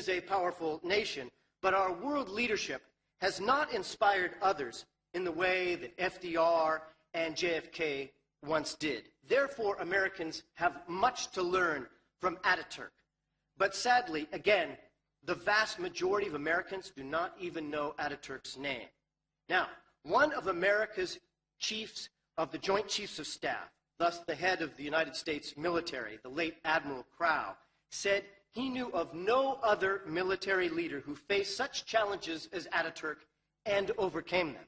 is a powerful nation, but our world leadership has not inspired others in the way that FDR and JFK once did. Therefore, Americans have much to learn from Ataturk. But sadly, again, the vast majority of Americans do not even know Ataturk's name. Now, one of America's chiefs of the Joint Chiefs of Staff, thus the head of the United States military, the late Admiral Crowe, said he knew of no other military leader who faced such challenges as Ataturk and overcame them.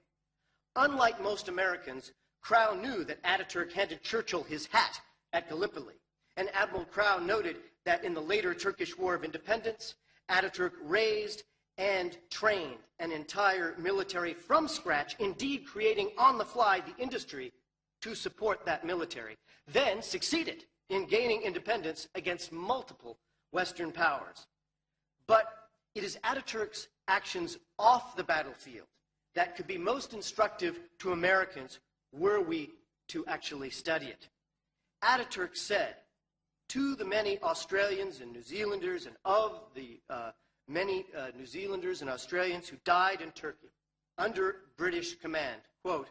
Unlike most Americans, Crowe knew that Ataturk handed Churchill his hat at Gallipoli. And Admiral Crowe noted that in the later Turkish War of Independence, Ataturk raised and trained an entire military from scratch, indeed creating on the fly the industry to support that military, then succeeded in gaining independence against multiple Western powers. But it is Ataturk's actions off the battlefield that could be most instructive to Americans were we to actually study it. Ataturk said to the many Australians and New Zealanders, and of the many New Zealanders and Australians who died in Turkey under British command, quote,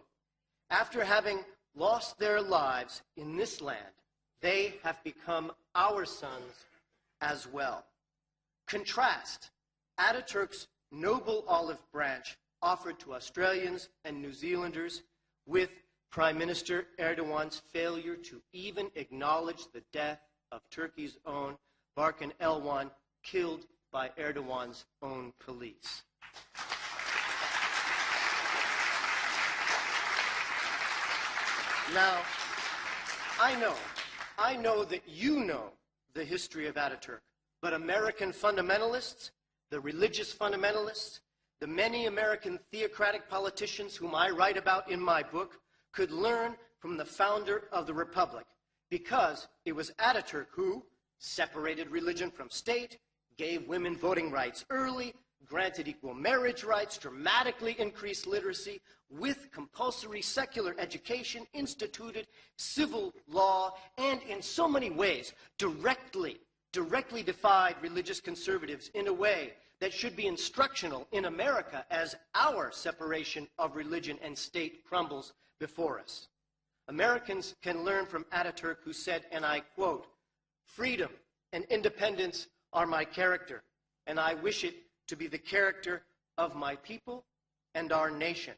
"After having lost their lives in this land, they have become our sons as well." Contrast Ataturk's noble olive branch offered to Australians and New Zealanders with Prime Minister Erdogan's failure to even acknowledge the death of Turkey's own Barkan Elwan, killed by Erdogan's own police. Now, I know that you know the history of Ataturk, but American fundamentalists, the religious fundamentalists, the many American theocratic politicians whom I write about in my book could learn from the founder of the Republic, because it was Ataturk who separated religion from state, gave women voting rights early, granted equal marriage rights, dramatically increased literacy, with compulsory secular education, instituted civil law, and in so many ways directly defied religious conservatives in a way that should be instructional in America as our separation of religion and state crumbles before us. Americans can learn from Ataturk, who said, and I quote, "Freedom and independence are my character, and I wish it to be the character of my people and our nation.